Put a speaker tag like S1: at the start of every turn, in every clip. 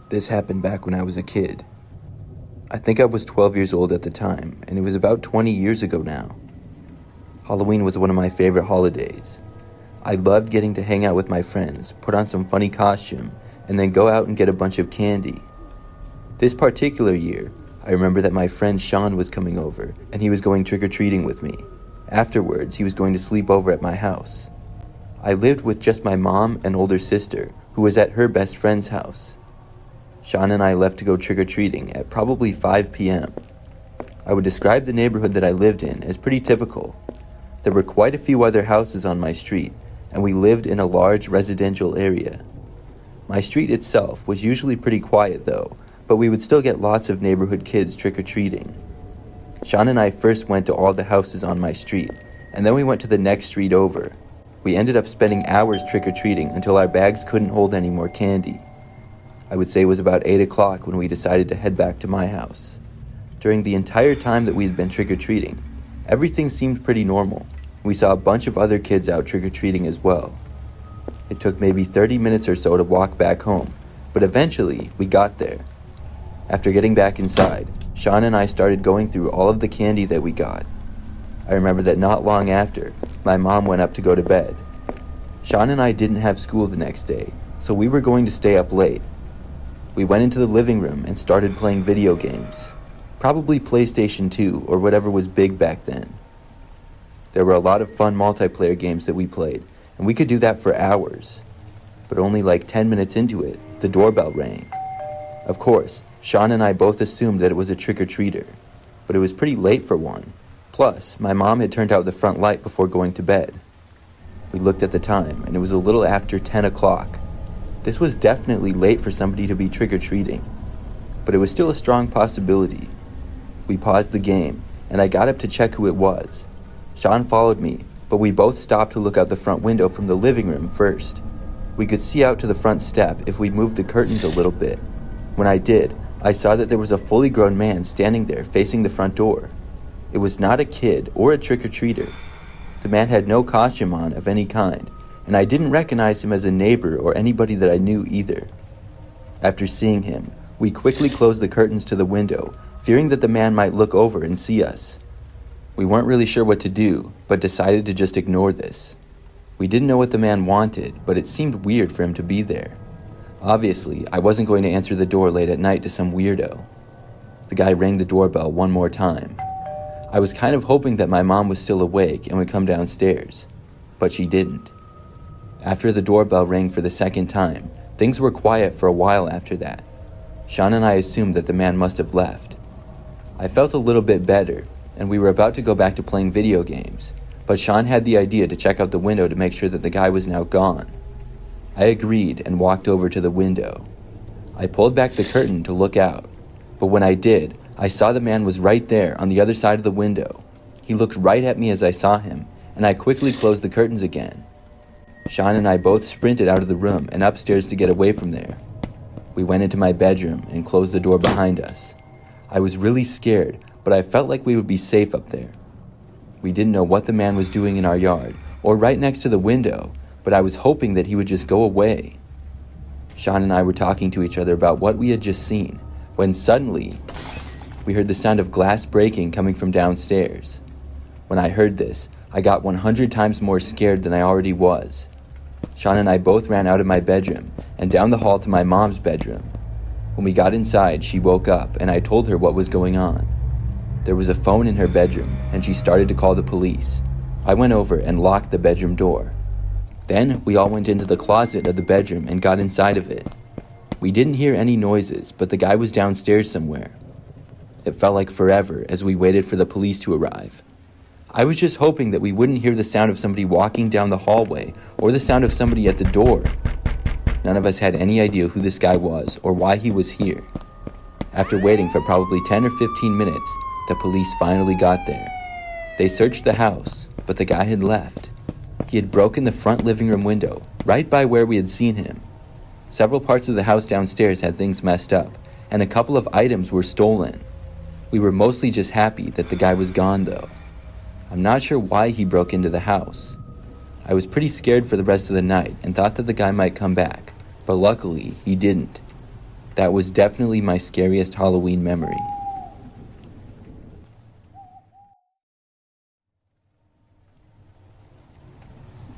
S1: This happened back when I was a kid. I think I was 12 years old at the time, and it was about 20 years ago now. Halloween was one of my favorite holidays. I loved getting to hang out with my friends, put on some funny costume, and then go out and get a bunch of candy. This particular year, I remember that my friend Sean was coming over, and he was going trick-or-treating with me. Afterwards, he was going to sleep over at my house. I lived with just my mom and older sister, who was at her best friend's house. Sean and I left to go trick-or-treating at probably 5 p.m. I would describe the neighborhood that I lived in as pretty typical. There were quite a few other houses on my street, and we lived in a large residential area. My street itself was usually pretty quiet though, but we would still get lots of neighborhood kids trick-or-treating. Sean and I first went to all the houses on my street, and then we went to the next street over. We ended up spending hours trick-or-treating until our bags couldn't hold any more candy. I would say it was about 8 o'clock when we decided to head back to my house. During the entire time that we had been trick-or-treating, everything seemed pretty normal. We saw a bunch of other kids out trick-or-treating as well. It took maybe 30 minutes or so to walk back home, but eventually we got there. After getting back inside, Sean and I started going through all of the candy that we got. I remember that not long after, my mom went up to go to bed. Sean and I didn't have school the next day, so we were going to stay up late. We went into the living room and started playing video games. Probably PlayStation 2 or whatever was big back then. There were a lot of fun multiplayer games that we played, and we could do that for hours. But only like 10 minutes into it, the doorbell rang. Of course, Sean and I both assumed that it was a trick-or-treater, but it was pretty late for one. Plus, my mom had turned out the front light before going to bed. We looked at the time, and it was a little after 10 o'clock. This was definitely late for somebody to be trick-or-treating, but it was still a strong possibility. We paused the game, and I got up to check who it was. Sean followed me, but we both stopped to look out the front window from the living room first. We could see out to the front step if we moved the curtains a little bit. When I did, I saw that there was a fully grown man standing there facing the front door. It was not a kid or a trick-or-treater. The man had no costume on of any kind, and I didn't recognize him as a neighbor or anybody that I knew either. After seeing him, we quickly closed the curtains to the window, fearing that the man might look over and see us. We weren't really sure what to do, but decided to just ignore this. We didn't know what the man wanted, but it seemed weird for him to be there. Obviously, I wasn't going to answer the door late at night to some weirdo. The guy rang the doorbell one more time. I was kind of hoping that my mom was still awake and would come downstairs, but she didn't. After the doorbell rang for the second time, things were quiet for a while after that. Sean and I assumed that the man must have left. I felt a little bit better, and we were about to go back to playing video games, but Sean had the idea to check out the window to make sure that the guy was now gone. I agreed and walked over to the window. I pulled back the curtain to look out, but when I did, I saw the man was right there on the other side of the window. He looked right at me as I saw him, and I quickly closed the curtains again. Sean and I both sprinted out of the room and upstairs to get away from there. We went into my bedroom and closed the door behind us. I was really scared, but I felt like we would be safe up there. We didn't know what the man was doing in our yard or right next to the window, but I was hoping that he would just go away. Sean and I were talking to each other about what we had just seen, when suddenly, we heard the sound of glass breaking coming from downstairs. When I heard this, I got 100 times more scared than I already was. Sean and I both ran out of my bedroom and down the hall to my mom's bedroom. When we got inside, she woke up and I told her what was going on. There was a phone in her bedroom and she started to call the police. I went over and locked the bedroom door. Then we all went into the closet of the bedroom and got inside of it. We didn't hear any noises, but the guy was downstairs somewhere. It felt like forever as we waited for the police to arrive. I was just hoping that we wouldn't hear the sound of somebody walking down the hallway or the sound of somebody at the door. None of us had any idea who this guy was or why he was here. After waiting for probably 10 or 15 minutes, the police finally got there. They searched the house, but the guy had left. He had broken the front living room window, right by where we had seen him. Several parts of the house downstairs had things messed up, and a couple of items were stolen. We were mostly just happy that the guy was gone, though. I'm not sure why he broke into the house. I was pretty scared for the rest of the night and thought that the guy might come back, but luckily he didn't. That was definitely my scariest Halloween memory.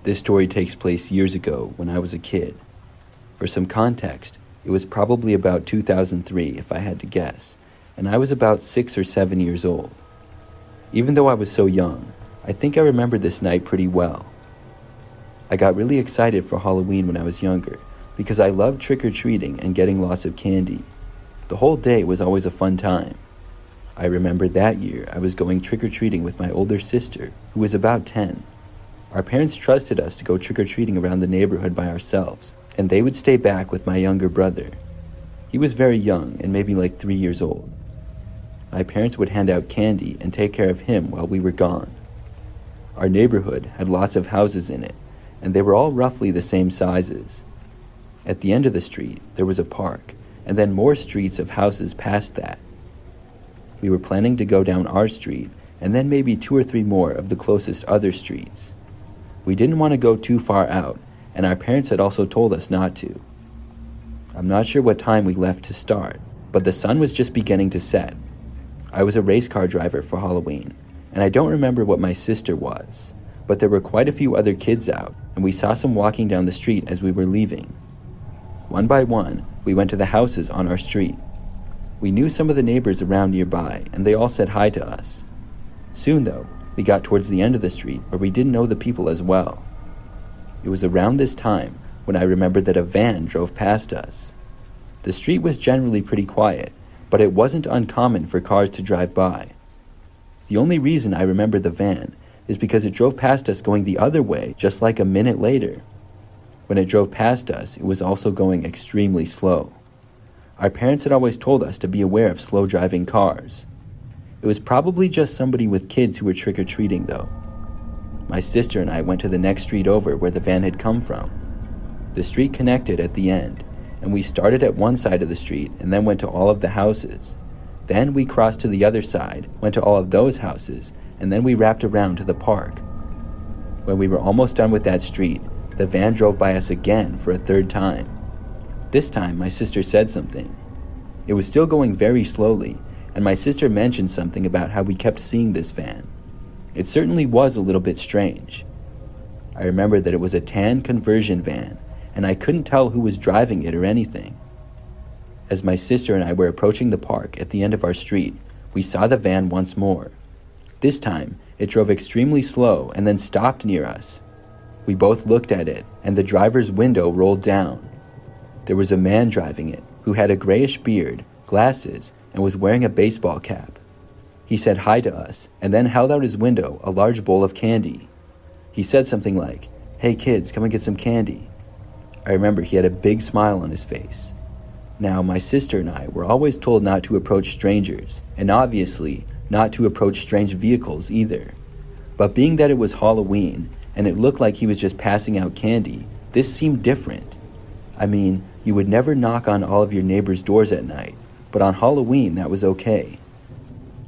S1: This story takes place years ago when I was a kid. For some context, it was probably about 2003 if I had to guess, and I was about 6 or 7 years old. Even though I was so young, I think I remember this night pretty well. I got really excited for Halloween when I was younger because I loved trick-or-treating and getting lots of candy. The whole day was always a fun time. I remember that year I was going trick-or-treating with my older sister, who was about 10. Our parents trusted us to go trick-or-treating around the neighborhood by ourselves, and they would stay back with my younger brother. He was very young and maybe like 3 years old. My parents would hand out candy and take care of him while we were gone. Our neighborhood had lots of houses in it, and they were all roughly the same sizes. At the end of the street, there was a park, and then more streets of houses past that. We were planning to go down our street, and then maybe 2 or 3 more of the closest other streets. We didn't want to go too far out, and our parents had also told us not to. I'm not sure what time we left to start, but the sun was just beginning to set. I was a race car driver for Halloween, and I don't remember what my sister was, but there were quite a few other kids out, and we saw some walking down the street as we were leaving. One by one, we went to the houses on our street. We knew some of the neighbors around nearby, and they all said hi to us. Soon, though, we got towards the end of the street where we didn't know the people as well. It was around this time when I remembered that a van drove past us. The street was generally pretty quiet, but it wasn't uncommon for cars to drive by. The only reason I remember the van is because it drove past us going the other way just like a minute later. When it drove past us, it was also going extremely slow. Our parents had always told us to be aware of slow driving cars. It was probably just somebody with kids who were trick-or-treating though. My sister and I went to the next street over where the van had come from. The street connected at the end, and we started at one side of the street and then went to all of the houses. Then we crossed to the other side, went to all of those houses, and then we wrapped around to the park. When we were almost done with that street, the van drove by us again for a third time. This time, my sister said something. It was still going very slowly, and my sister mentioned something about how we kept seeing this van. It certainly was a little bit strange. I remember that it was a tan conversion van, and I couldn't tell who was driving it or anything. As my sister and I were approaching the park at the end of our street, we saw the van once more. This time, it drove extremely slow and then stopped near us. We both looked at it, and the driver's window rolled down. There was a man driving it, who had a grayish beard, glasses, and was wearing a baseball cap. He said hi to us, and then held out his window a large bowl of candy. He said something like, "Hey kids, come and get some candy." I remember he had a big smile on his face. Now, my sister and I were always told not to approach strangers, and obviously, not to approach strange vehicles either. But being that it was Halloween, and it looked like he was just passing out candy, this seemed different. I mean, you would never knock on all of your neighbors' doors at night, but on Halloween that was okay.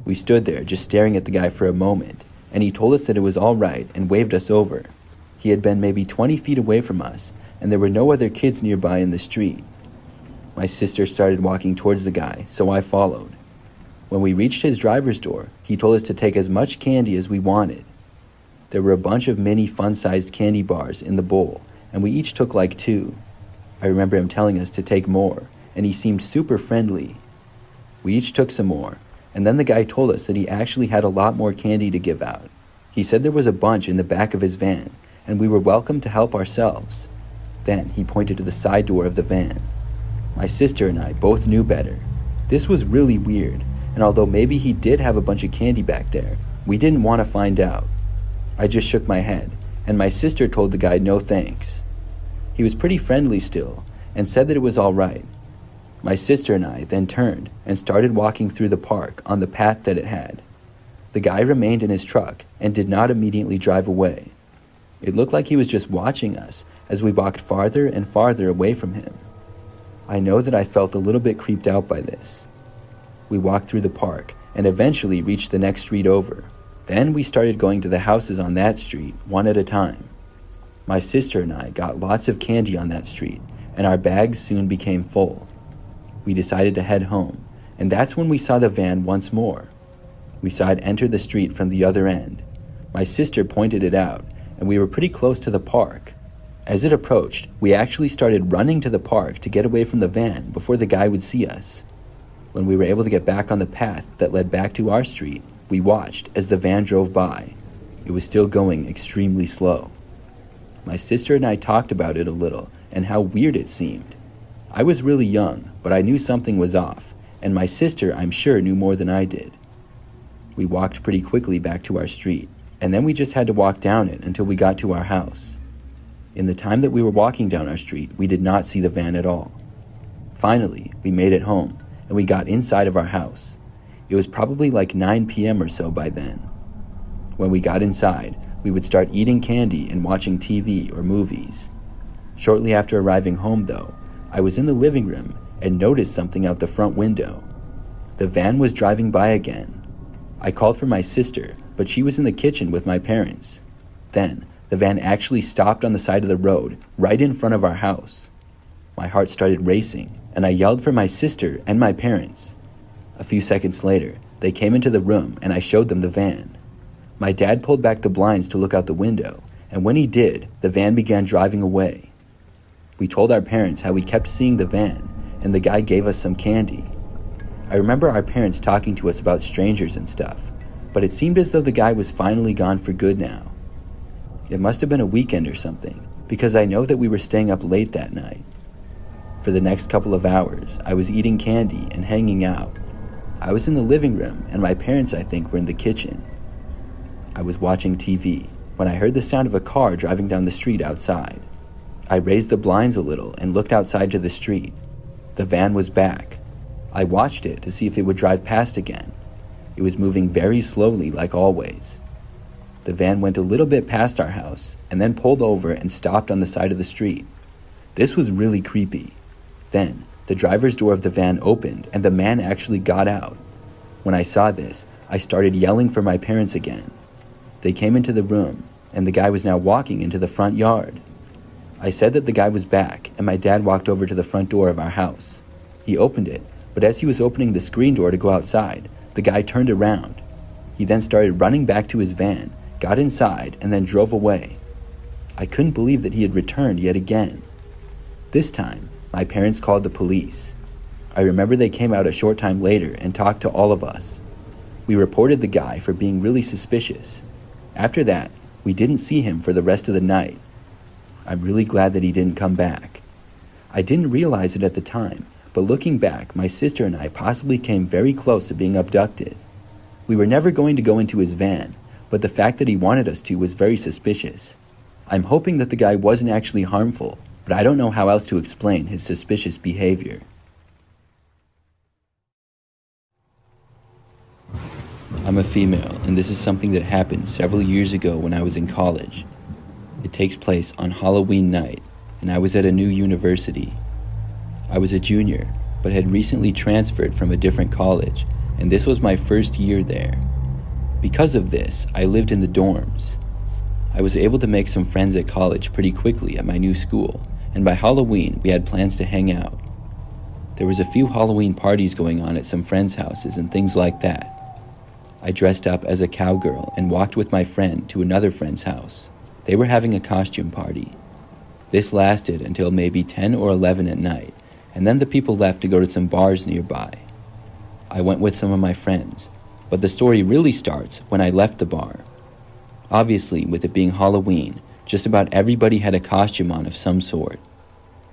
S1: We stood there just staring at the guy for a moment, and he told us that it was all right and waved us over. He had been maybe 20 feet away from us, and there were no other kids nearby in the street. My sister started walking towards the guy, so I followed. When we reached his driver's door, he told us to take as much candy as we wanted. There were a bunch of mini fun-sized candy bars in the bowl, and we each took like 2. I remember him telling us to take more, and he seemed super friendly. We each took some more, and then the guy told us that he actually had a lot more candy to give out. He said there was a bunch in the back of his van, and we were welcome to help ourselves. Then he pointed to the side door of the van. My sister and I both knew better. This was really weird, and although maybe he did have a bunch of candy back there, we didn't want to find out. I just shook my head, and my sister told the guy no thanks. He was pretty friendly still, and said that it was all right. My sister and I then turned and started walking through the park on the path that it had. The guy remained in his truck and did not immediately drive away. It looked like he was just watching us as we walked farther and farther away from him. I know that I felt a little bit creeped out by this. We walked through the park and eventually reached the next street over. Then we started going to the houses on that street, one at a time. My sister and I got lots of candy on that street, and our bags soon became full.
S2: We decided to head home, and that's when we saw the van once more. We saw it enter the street from the other end. My sister pointed it out, and we were pretty close to the park. As it approached, we actually started running to the park to get away from the van before the guy would see us. When we were able to get back on the path that led back to our street, we watched as the van drove by. It was still going extremely slow. My sister and I talked about it a little and how weird it seemed. I was really young, but I knew something was off, and my sister, I'm sure, knew more than I did. We walked pretty quickly back to our street, and then we just had to walk down it until we got to our house. In the time that we were walking down our street, we did not see the van at all. Finally, we made it home, and we got inside of our house. It was probably like 9 p.m. or so by then. When we got inside, we would start eating candy and watching TV or movies. Shortly after arriving home, though, I was in the living room and noticed something out the front window. The van was driving by again. I called for my sister, but she was in the kitchen with my parents. Then, the van actually stopped on the side of the road, right in front of our house. My heart started racing, and I yelled for my sister and my parents. A few seconds later, they came into the room and I showed them the van. My dad pulled back the blinds to look out the window, and when he did, the van began driving away. We told our parents how we kept seeing the van, and the guy gave us some candy. I remember our parents talking to us about strangers and stuff, but it seemed as though the guy was finally gone for good now. It must have been a weekend or something, because I know that we were staying up late that night. For the next couple of hours, I was eating candy and hanging out. I was in the living room, and my parents, I think, were in the kitchen. I was watching TV when I heard the sound of a car driving down the street outside. I raised the blinds a little and looked outside to the street. The van was back. I watched it to see if it would drive past again. It was moving very slowly, like always. The van went a little bit past our house and then pulled over and stopped on the side of the street. This was really creepy. Then, the driver's door of the van opened and the man actually got out. When I saw this, I started yelling for my parents again. They came into the room, and the guy was now walking into the front yard. I said that the guy was back, and my dad walked over to the front door of our house. He opened it, but as he was opening the screen door to go outside, the guy turned around. He then started running back to his van, got inside, and then drove away. I couldn't believe that he had returned yet again. This time, my parents called the police. I remember they came out a short time later and talked to all of us. We reported the guy for being really suspicious. After that, we didn't see him for the rest of the night. I'm really glad that he didn't come back. I didn't realize it at the time, but looking back, my sister and I possibly came very close to being abducted. We were never going to go into his van, but the fact that he wanted us to was very suspicious. I'm hoping that the guy wasn't actually harmful, but I don't know how else to explain his suspicious behavior. I'm a female, and this is something that happened several years ago when I was in college. It takes place on Halloween night, and I was at a new university. I was a junior, but had recently transferred from a different college, and this was my first year there. Because of this, I lived in the dorms. I was able to make some friends at college pretty quickly at my new school, and by Halloween, we had plans to hang out. There was a few Halloween parties going on at some friends' houses and things like that. I dressed up as a cowgirl and walked with my friend to another friend's house. They were having a costume party. This lasted until maybe 10 or 11 at night, and then the people left to go to some bars nearby. I went with some of my friends, but the story really starts when I left the bar. Obviously, with it being Halloween, just about everybody had a costume on of some sort.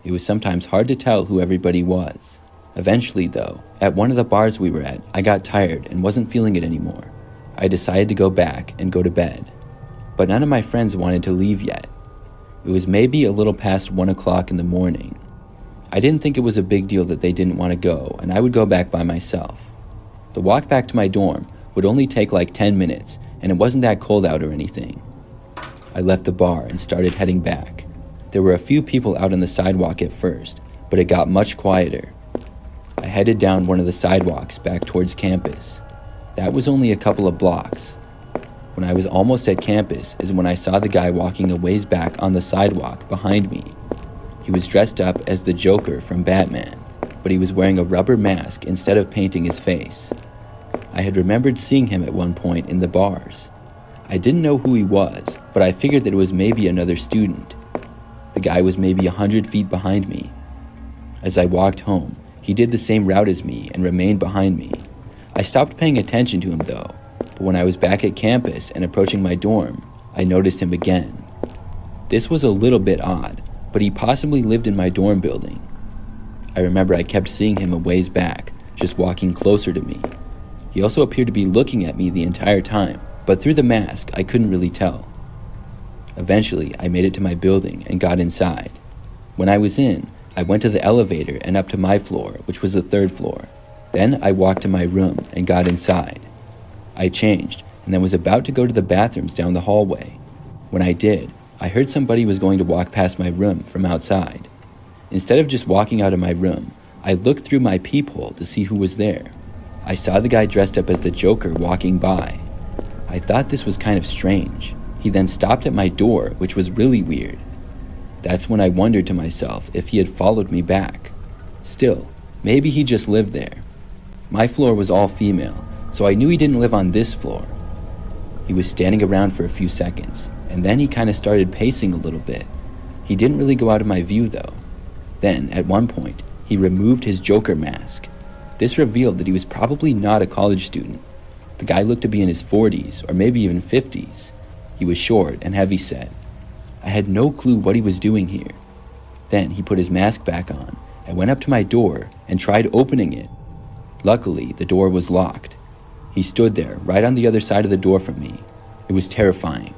S2: It was sometimes hard to tell who everybody was. Eventually, though, at one of the bars we were at, I got tired and wasn't feeling it anymore. I decided to go back and go to bed. But none of my friends wanted to leave yet. It was maybe a little past 1 o'clock in the morning. I didn't think it was a big deal that they didn't want to go, and I would go back by myself. The walk back to my dorm would only take like 10 minutes, and it wasn't that cold out or anything. I left the bar and started heading back. There were a few people out on the sidewalk at first, but it got much quieter. I headed down one of the sidewalks back towards campus. That was only a couple of blocks. When I was almost at campus is when I saw the guy walking a ways back on the sidewalk behind me. He was dressed up as the Joker from Batman. but he was wearing a rubber mask instead of painting his face. I had remembered seeing him at one point in the bars. I didn't know who he was, but I figured that it was maybe another student. The guy was maybe 100 feet behind me. As I walked home, he did the same route as me and remained behind me. I stopped paying attention to him though, but when I was back at campus and approaching my dorm, I noticed him again. This was a little bit odd, but he possibly lived in my dorm building. I remember I kept seeing him a ways back, just walking closer to me. He also appeared to be looking at me the entire time, but through the mask, I couldn't really tell. Eventually, I made it to my building and got inside. When I was in, I went to the elevator and up to my floor, which was the 3rd floor. Then I walked to my room and got inside. I changed and then was about to go to the bathrooms down the hallway. When I did, I heard somebody was going to walk past my room from outside. Instead of just walking out of my room, I looked through my peephole to see who was there. I saw the guy dressed up as the Joker walking by. I thought this was kind of strange. He then stopped at my door, which was really weird. That's when I wondered to myself if he had followed me back. Still, maybe he just lived there. My floor was all female, so I knew he didn't live on this floor. He was standing around for a few seconds, and then he kind of started pacing a little bit. He didn't really go out of my view though. Then, at one point, he removed his Joker mask. This revealed that he was probably not a college student. The guy looked to be in his 40s, or maybe even 50s. He was short and heavy-set. I had no clue what he was doing here. Then he put his mask back on and went up to my door and tried opening it. Luckily, the door was locked. He stood there, right on the other side of the door from me. It was terrifying.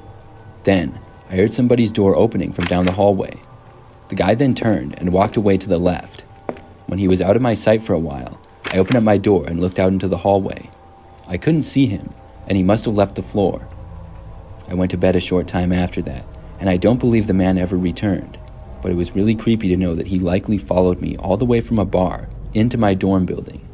S2: Then, I heard somebody's door opening from down the hallway. The guy then turned and walked away to the left. When he was out of my sight for a while, I opened up my door and looked out into the hallway. I couldn't see him, and he must have left the floor. I went to bed a short time after that, and I don't believe the man ever returned, but it was really creepy to know that he likely followed me all the way from a bar into my dorm building.